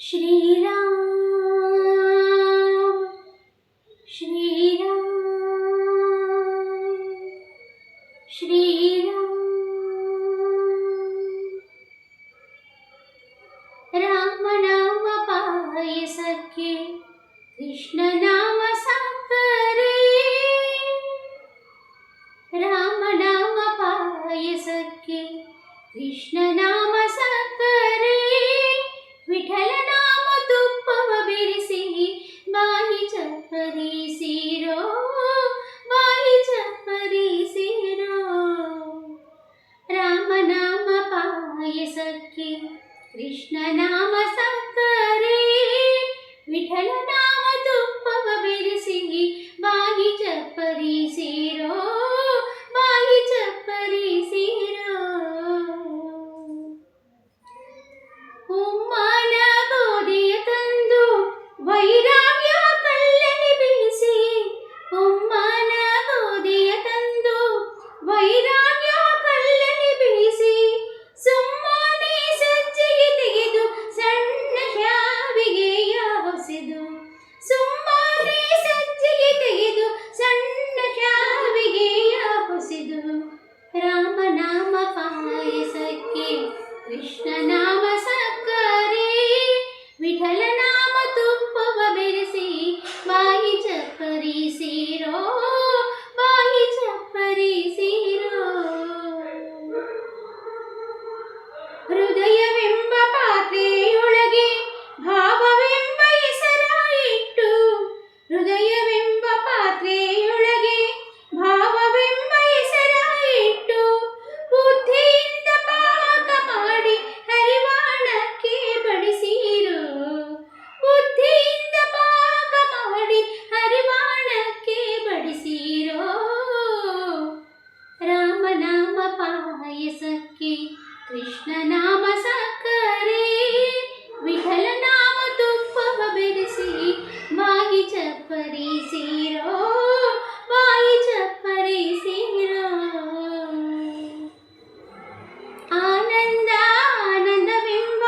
श्रीराम श्रीराम श्रीराम राम नाम पाय सखे कृष्ण नाम साकरे राम नाम पाय सखे कृष्ण नाम साकरे विठल नाम तुಪ್ಪವ ಬೆರೆಸಿ ಬಾಯಿ ಚಪ್ಪರಿಸಿರೋ ಬಾಯಿ ಚಪ್ಪರಿಸಿರೋ ರಾಮ ನಾಮ ಪಾಯಸಕ್ಕೆ ಕೃಷ್ಣ ನಾಮ ಸಕ್ಕರೆ ವಿಠಲ ನಾಮ ತುಪ್ಪವ ಬೆರೆಸಿ ಬಾಯಿ ಚಪ್ಪರಿಸಿರೋ ಬಾಯಿ ಚಪ್ಪರಿಸಿರೋ ಉಮ್ಮನ ಗೋಧಿಯ ತಂದು ವೈರಾಗ್ಯ ಕಲ್ಲಲ್ಲಿ ಬೀಸಿ ಉಮ್ಮನ ಗೋಧಿಯ ತಂದು ವೈರಾಗ್ಯ ಕಲ್ಲಲ್ಲಿ ಬೀಸಿ ಸುಮ್ಮನೆ ಸಜ್ಜಿಗೆ ತೆಗೆದು ಸಣ್ಣ ಶಾವಿಗೆಯ ಹೊಸೆದು ಸುಮ್ಮನೆ ಸಜ್ಜಿಗೆ ತೆಗೆದು ಸಣ್ಣ ಶಾವಿಗೆಯ ಹೊಸೆದು ರಾಮ ನಾಮ ಪಾಯಸಕ್ಕೆ ಕೃಷ್ಣ ನಾಮ ಸಕ್ಕರೆ ವಿಠಲ ನಾಮ ತುಪ್ಪವ ಬೆರೆಸಿ ಬಾಯಿ ಚಪ್ಪರಿಸಿರೋ ಬಾಯಿ ಚಪ್ಪರಿಸಿರೋ ಹೃದಯವೆಂಬ ಪಾತ್ರೆಯೊಳಗೆ ಭಾವವೆಂಬ ಹೆಸರ ಇಟ್ಟು ಹೃದಯವೆಂಬ ಪಾತ್ರೆಯೊಳಗೆ ಭಾವವೆಂಬ ಹೆಸರ ಇಟ್ಟು ಬುದ್ಧಿಯಿಂದ ಪಾಕ ಮಾಡಿ ಹರಿವಾಣಕ್ಕೆ ಬಡಿಸಿರೋ ಬುದ್ಧಿಯಿಂದ ಪಾಕ ಮಾಡಿ ಹರಿವಾಣಕ್ಕೆ ಬಡಿಸಿರೋ ರಾಮ ನಾಮ ಪಾಯಸಕ್ಕೆ ಕೃಷ್ಣ ನಾಮ ಸಕ್ಕರೆ ವಿಠಲ ನಾಮ ತುಪ್ಪವ ಬೆರೆಸಿ ಬಾಯಿ ಚಪ್ಪರಿಸಿರೋ ಬಾಯಿ ಚಪ್ಪರಿಸಿರೋ ಆನಂದ ಆನಂದವೆಂಬ